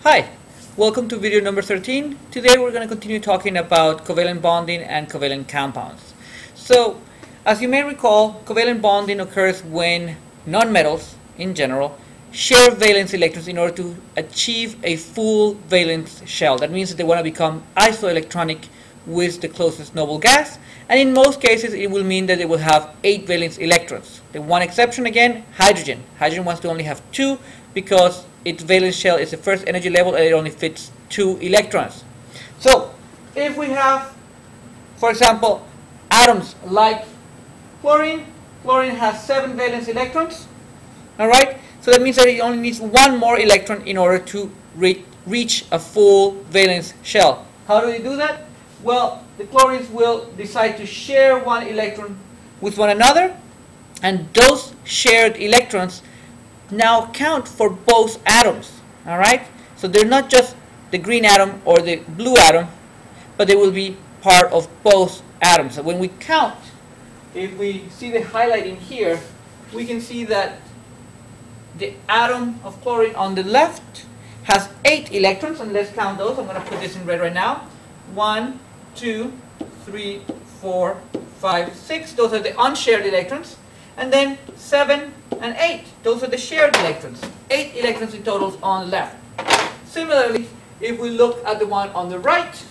Hi, welcome to video number 13. Today we're going to continue talking about covalent bonding and covalent compounds. So, as you may recall, covalent bonding occurs when nonmetals, in general, share valence electrons in order to achieve a full valence shell. That means that they want to become isoelectronic with the closest noble gas, and in most cases it will mean that they will have 8 valence electrons. The one exception again, hydrogen. Hydrogen wants to only have 2 because its valence shell is the first energy level and it only fits 2 electrons. So if we have, for example, atoms like chlorine, chlorine has 7 valence electrons, alright? So that means that it only needs 1 more electron in order to reach a full valence shell. How do they do that? Well, the chlorines will decide to share 1 electron with one another, and those shared electrons now count for both atoms. Alright? So they're not just the green atom or the blue atom, but they will be part of both atoms. So when we count, if we see the highlighting here, we can see that the atom of chlorine on the left has 8 electrons, and let's count those. I'm going to put this in red right now. 1, 2, 3, 4, 5, 6. Those are the unshared electrons. And then 7 and 8. Those are the shared electrons. 8 electrons in total on the left. Similarly, if we look at the one on the right,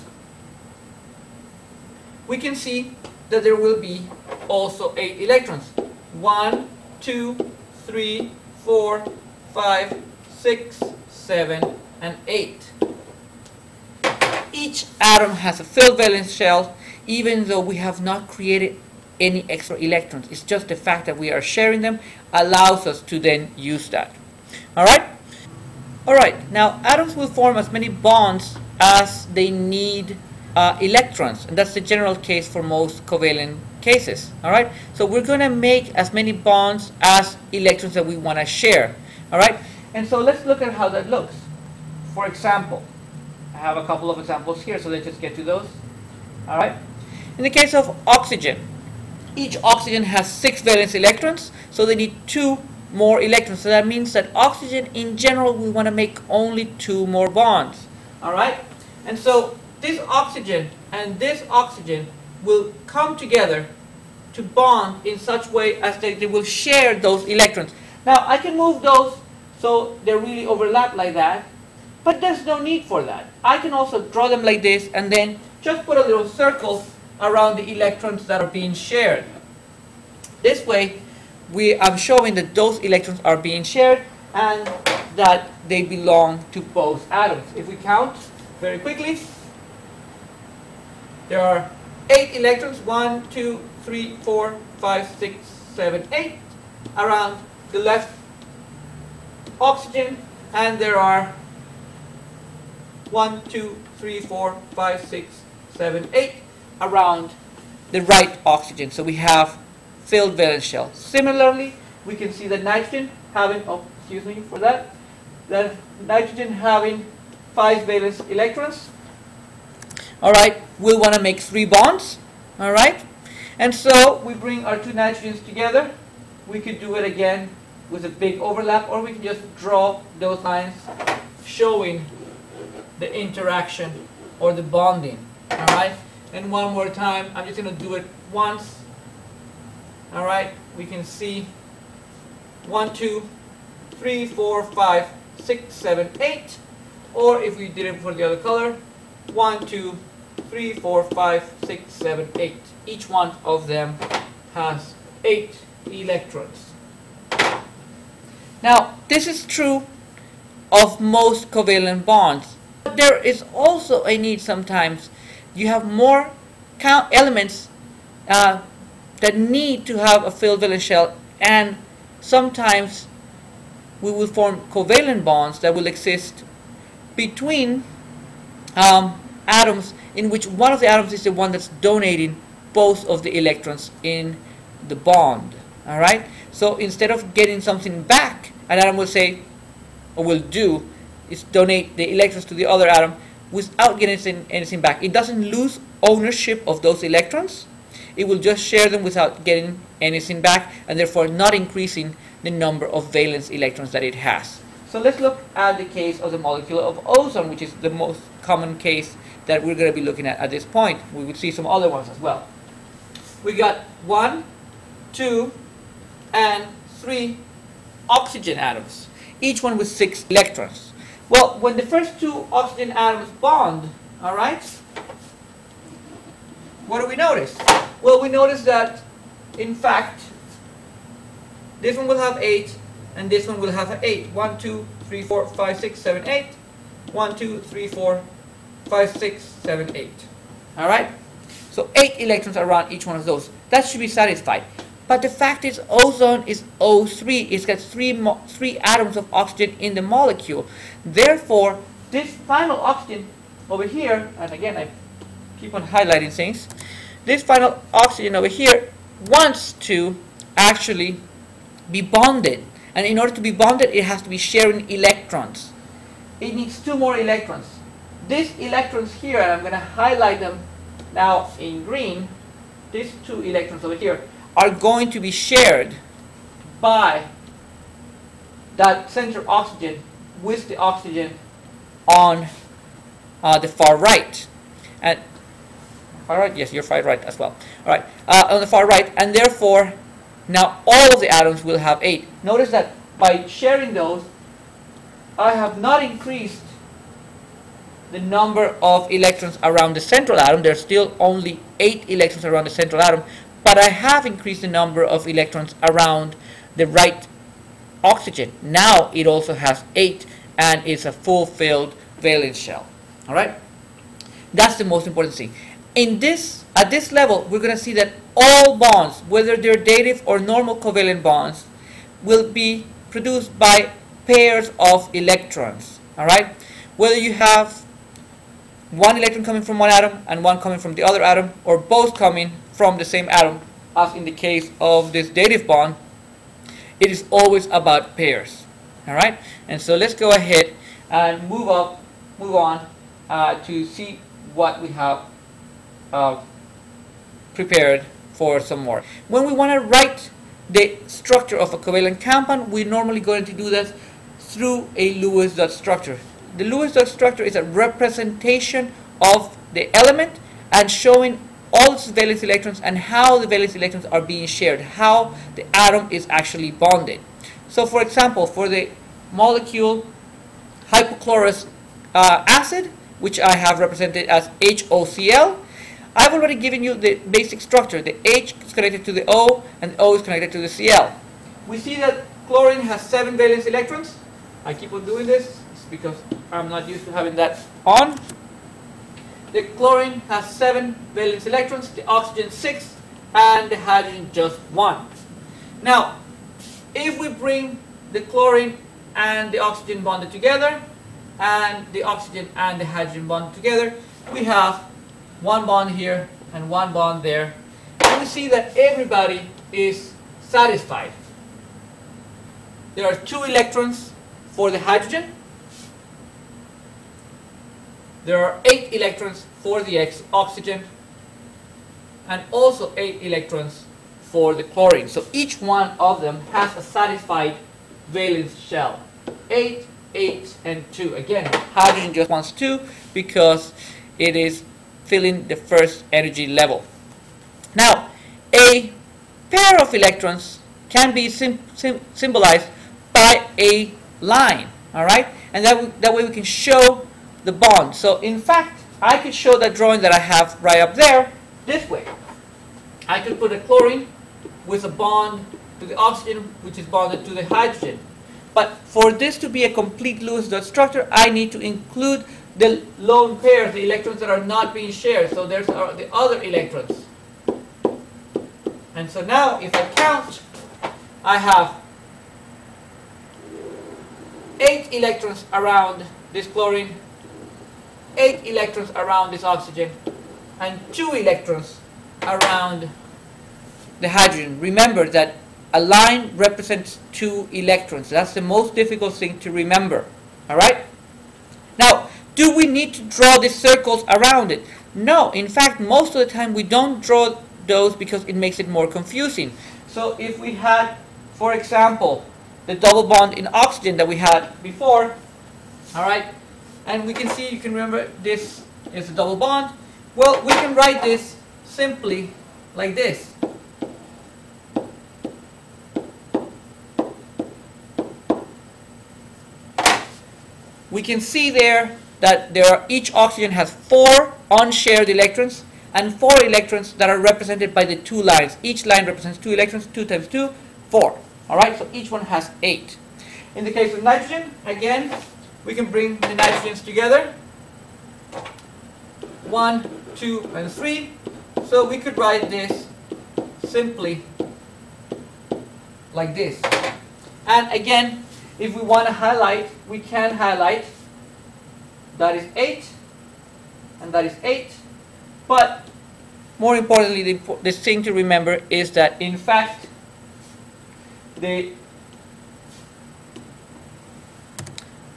we can see that there will be also 8 electrons. 1, 2, 3, 4, 5, 6, 7, and 8. Each atom has a filled valence shell, even though we have not created any extra electrons. It's just the fact that we are sharing them allows us to then use that. Alright? Alright, now atoms will form as many bonds as they need electrons, and that's the general case for most covalent cases. Alright? So we're going to make as many bonds as electrons that we want to share. Alright? And so let's look at how that looks. For example, I have a couple of examples here, so let's just get to those. Alright? In the case of oxygen, each oxygen has 6 valence electrons, so they need 2 more electrons. So that means that oxygen in general, we want to make only 2 more bonds. Alright? And so this oxygen and this oxygen will come together to bond in such way as they will share those electrons. Now I can move those so they really overlap like that, but there's no need for that. I can also draw them like this and then just put a little circle around the electrons that are being shared. This way, I'm showing that those electrons are being shared and that they belong to both atoms. If we count very quickly, there are 8 electrons, 1, 2, 3, 4, 5, 6, 7, 8 around the left oxygen, and there are 1, 2, 3, 4, 5, 6, 7, 8 around the right oxygen. So we have filled valence shell. Similarly, we can see that nitrogen having, that nitrogen having 5 valence electrons. Alright, we'll want to make 3 bonds. Alright, and so we bring our 2 nitrogens together. We could do it again with a big overlap, or we can just draw those lines showing the interaction or the bonding. Alright, and one more time, I'm just going to do it once. Alright, we can see 1, 2, 3, 4, 5, 6, 7, 8. Or if we did it for the other color, 1, 2, 3, 4, 5, 6, 7, 8. Each one of them has 8 electrons. Now, this is true of most covalent bonds. But there is also a need sometimes. You have more elements that need to have a filled valence shell, and sometimes we will form covalent bonds that will exist between atoms in which one of the atoms is the one that's donating both of the electrons in the bond. Alright? So instead of getting something back, an atom will say, or will do, is donate the electrons to the other atom without getting anything back. It doesn't lose ownership of those electrons. It will just share them without getting anything back, and therefore not increasing the number of valence electrons that it has. So let's look at the case of the molecule of ozone, which is the most common case that we're going to be looking at this point. We would see some other ones as well. We got 1, 2, and 3 oxygen atoms, each one with 6 electrons. Well, when the first 2 oxygen atoms bond, all right, what do we notice? Well, we notice that, in fact, this one will have 8, and this one will have 8. 1, 2, 3, 4, 5, 6, 7, 8. 1, 2, 3, 4, 5, 6, 7, 8. All right? So 8 electrons around each one of those. That should be satisfied. But the fact is, ozone is O3. It's got 3 atoms of oxygen in the molecule. Therefore, this final oxygen over here, and again, I keep on highlighting things, this final oxygen over here wants to actually be bonded. And in order to be bonded, it has to be sharing electrons. It needs 2 more electrons. These electrons here, and I'm going to highlight them now in green, these 2 electrons over here, are going to be shared by that center oxygen with the oxygen on the far right. And far right, yes, you're far right as well. All right, on the far right, and therefore now all of the atoms will have 8. Notice that by sharing those, I have not increased the number of electrons around the central atom. There's still only 8 electrons around the central atom, but I have increased the number of electrons around the right oxygen. Now it also has 8 and it's a full-filled valence shell. All right? That's the most important thing. At this level, we're going to see that all bonds, whether they're dative or normal covalent bonds, will be produced by pairs of electrons. All right? Whether you have one electron coming from one atom and one coming from the other atom, or both coming from the same atom, as in the case of this dative bond, it is always about pairs. All right? And so let's go ahead and move on to see what we have prepared for some more. When we want to write the structure of a covalent compound, we're normally going to do that through a Lewis dot structure. The Lewis dot structure is a representation of the element and showing all its valence electrons and how the valence electrons are being shared, how the atom is actually bonded. So for example, for the molecule hypochlorous acid, which I have represented as HOCl, I've already given you the basic structure. The H is connected to the O and the O is connected to the Cl. We see that chlorine has 7 valence electrons. I keep on doing this because I'm not used to having that on. The chlorine has 7 valence electrons, the oxygen 6, and the hydrogen just 1. Now, if we bring the chlorine and the oxygen bonded together, and the oxygen and the hydrogen bonded together, we have one bond here and one bond there, and we see that everybody is satisfied. There are 2 electrons for the hydrogen. There are 8 electrons for the oxygen, and also 8 electrons for the chlorine. So each one of them has a satisfied valence shell. 8, 8, and 2. Again, hydrogen just wants 2 because it is filling the first energy level. Now, a pair of electrons can be symbolized by a line, all right? And that way we can show the bond. So in fact, I could show that drawing that I have right up there this way. I could put a chlorine with a bond to the oxygen, which is bonded to the hydrogen. But for this to be a complete Lewis dot structure, I need to include the lone pairs, the electrons that are not being shared. So there's the other electrons. And so now, if I count, I have 8 electrons around this chlorine, 8 electrons around this oxygen, and 2 electrons around the hydrogen. Remember that a line represents 2 electrons. That's the most difficult thing to remember. All right? Now, do we need to draw these circles around it? No. In fact, most of the time we don't draw those because it makes it more confusing. So if we had, for example, the double bond in oxygen that we had before. All right, and we can see, you can remember this is a double bond. Well, we can write this simply like this. We can see there that each oxygen has 4 unshared electrons and 4 electrons that are represented by the 2 lines. Each line represents 2 electrons, 2 times 2, 4. All right, so each one has 8. In the case of nitrogen, again, we can bring the nitrogens together. 1, 2, and 3. So we could write this simply like this. And again, if we want to highlight, we can highlight. That is 8, and that is 8. But more importantly, the thing to remember is that in fact, the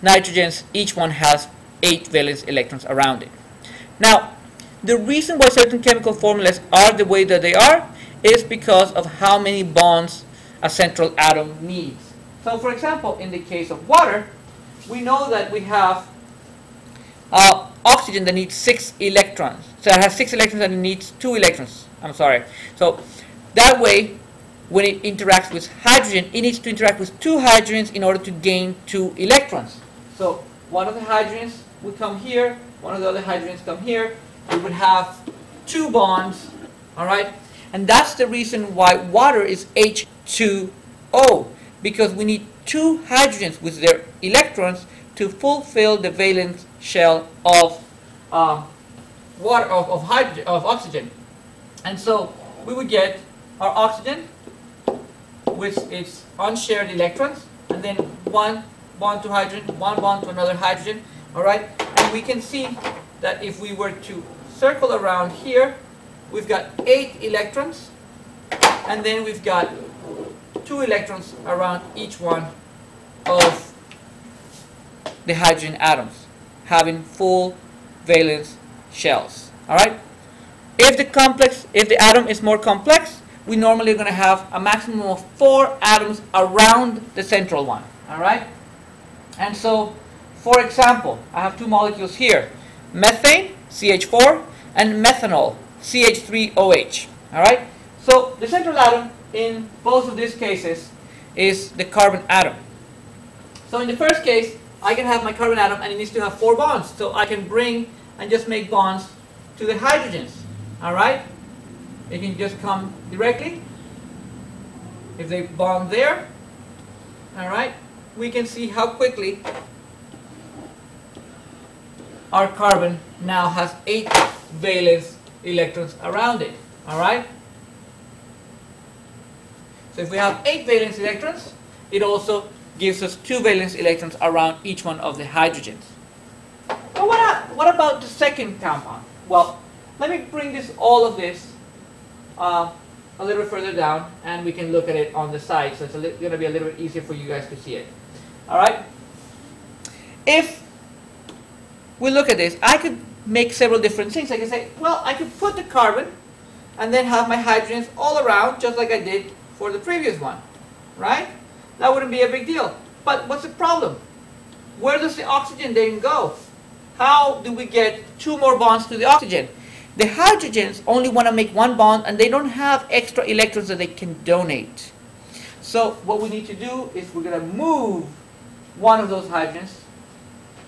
nitrogens, each one has 8 valence electrons around it. Now, the reason why certain chemical formulas are the way that they are is because of how many bonds a central atom needs. So for example, in the case of water, we know that we have oxygen that needs 6 electrons. So it has 6 electrons and it needs 2 electrons. I'm sorry. So that way, when it interacts with hydrogen, it needs to interact with 2 hydrogens in order to gain 2 electrons. So one of the hydrogens would come here, one of the other hydrogens come here. We would have 2 bonds, all right? And that's the reason why water is H2O, because we need 2 hydrogens with their electrons to fulfill the valence shell of oxygen. And so we would get our oxygen with its unshared electrons, and then 1 bond to hydrogen, 1 bond to another hydrogen, all right? And we can see that if we were to circle around here, we've got 8 electrons, and then we've got 2 electrons around each one of the hydrogen atoms, having full valence shells. All right. If the atom is more complex, we normally are going to have a maximum of 4 atoms around the central one. All right. And so, for example, I have 2 molecules here: methane, CH4, and methanol, CH3OH. All right. So the central atom in both of these cases is the carbon atom. So in the first case, I can have my carbon atom and it needs to have 4 bonds. So I can bring and just make bonds to the hydrogens. All right? It can just come directly. If they bond there, all right, we can see how quickly our carbon now has 8 valence electrons around it. All right? So if we have 8 valence electrons, it also gives us 2 valence electrons around each one of the hydrogens. But what about the second compound? Well, let me bring all of this a little bit further down, and we can look at it on the side, so it's going to be a little bit easier for you guys to see it. All right? If we look at this, I could make several different things. I can say, well, I could put the carbon and then have my hydrogens all around, just like I did for the previous one, right? That wouldn't be a big deal. But what's the problem? Where does the oxygen then go? How do we get 2 more bonds to the oxygen? The hydrogens only want to make 1 bond, and they don't have extra electrons that they can donate. So what we need to do is we're going to move one of those hydrogens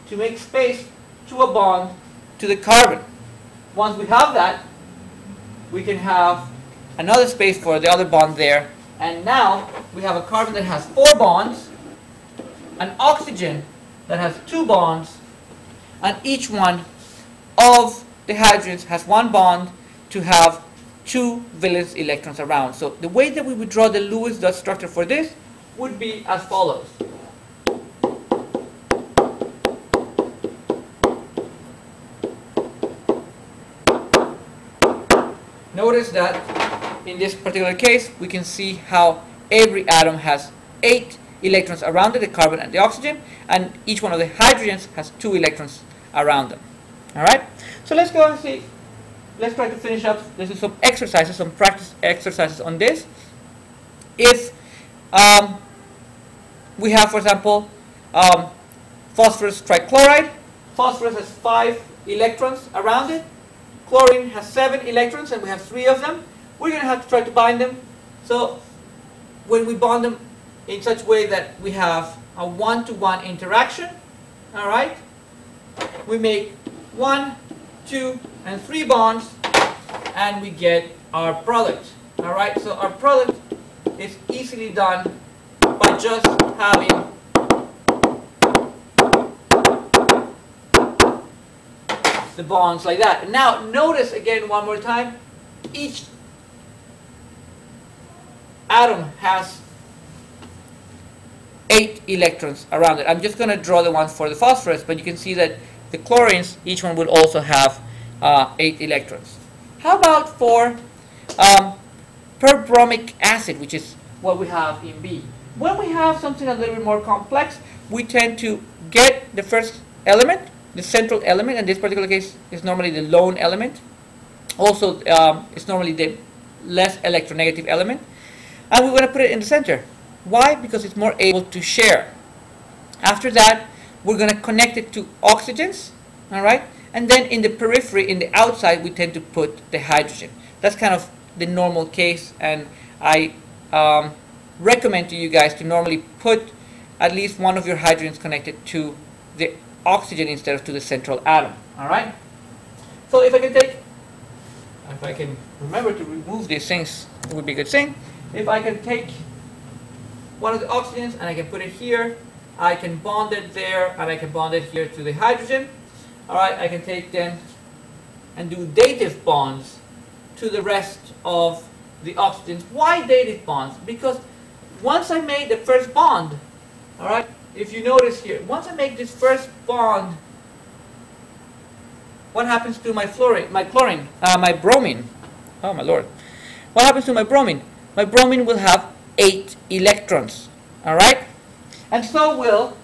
to make space to a bond to the carbon. Once we have that, we can have another space for the other bond there. And now we have a carbon that has 4 bonds, an oxygen that has 2 bonds, and each one of the hydrogens has 1 bond to have 2 valence electrons around. So the way that we would draw the Lewis dot structure for this would be as follows. Notice that in this particular case, we can see how every atom has 8 electrons around it, the carbon and the oxygen, and each one of the hydrogens has 2 electrons around them. All right? So let's go and see. Let's try to finish up. This is some exercises, some practice exercises on this. If we have, for example, phosphorus trichloride. Phosphorus has 5 electrons around it. Chlorine has 7 electrons, and we have 3 of them. We're going to have to try to bind them. So when we bond them in such a way that we have a one-to-one interaction, all right, we make 1, 2, and 3 bonds, and we get our product. All right, so our product is easily done by just having the bonds like that. Now notice again one more time, each atom has 8 electrons around it. I'm just going to draw the ones for the phosphorus, but you can see that the chlorines, each one will also have 8 electrons. How about for perbromic acid, which is what we have in B? When we have something a little bit more complex, we tend to get the first element, the central element. In this particular case, is normally the lone element. Also, it's normally the less electronegative element. And we want to put it in the center. Why? Because it's more able to share. After that, we're going to connect it to oxygens, all right? And then in the periphery, in the outside, we tend to put the hydrogen. That's kind of the normal case, and I recommend to you guys to normally put at least one of your hydrogens connected to the oxygen instead of to the central atom, all right? So if I can remember to remove these things, it would be a good thing. If I can take one of the oxygens and I can put it here, I can bond it there, and I can bond it here to the hydrogen. All right, I can take then and do dative bonds to the rest of the oxygens. Why dative bonds? Because once I made the first bond, all right, if you notice here, once I make this first bond, what happens to my fluorine, my chlorine, my bromine? Oh my lord! What happens to my bromine? My bromine will have 8 electrons. All right, and so will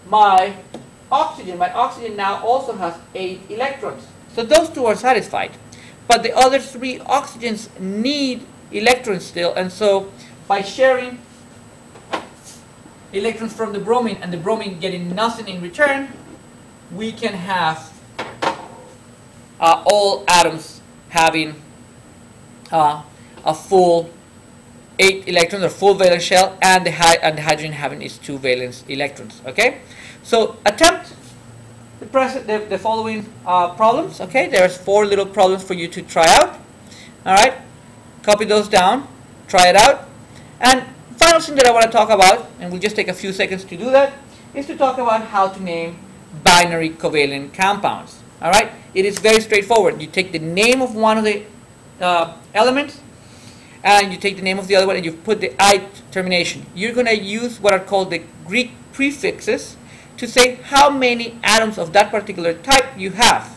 my oxygen. My oxygen now also has 8 electrons. So those two are satisfied, but the other 3 oxygens need electrons still, and so by sharing electrons from the bromine and the bromine getting nothing in return, we can have all atoms having a full 8 electrons or full valence shell, and the hydrogen having its 2 valence electrons. Okay, so attempt the following problems. Okay, there's 4 little problems for you to try out. All right, copy those down, try it out, and final thing that I want to talk about, and we'll just take a few seconds to do that, is to talk about how to name binary covalent compounds. All right, it is very straightforward. You take the name of one of the elements, and you take the name of the other one, and you put the I termination. You're going to use what are called the Greek prefixes to say how many atoms of that particular type you have.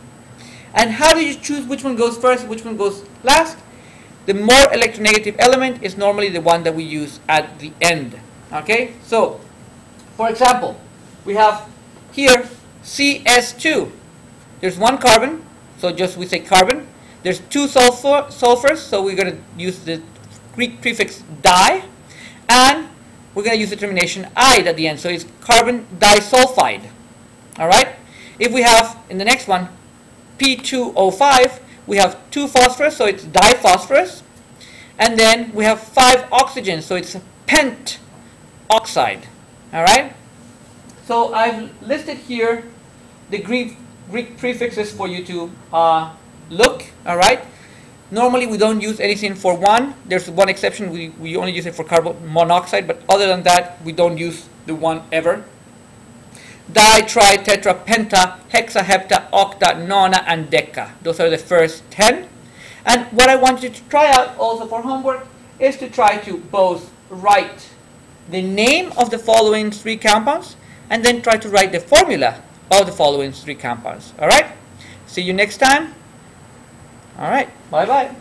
And how do you choose which one goes first, which one goes last? The more electronegative element is normally the one that we use at the end. Okay, so for example, we have here CS2. There's 1 carbon, so just we say carbon. There's 2 sulfurs, so we're going to use the Greek prefix di, and we're going to use the termination "ide" at the end, so it's carbon disulfide. All right. If we have in the next one P2O5, we have 2 phosphorus, so it's diphosphorus, and then we have 5 oxygens, so it's pent oxide. All right. So I've listed here the Greek prefixes for you to look. All right. Normally we don't use anything for 1. There's one exception. We only use it for carbon monoxide, but other than that, we don't use the 1 ever. Di, tri, tetra, penta, hexa, hepta, octa, nona, and deca. Those are the first 10. And what I want you to try out also for homework is to try to both write the name of the following 3 compounds and then try to write the formula of the following 3 compounds. All right? See you next time. All right. Bye-bye.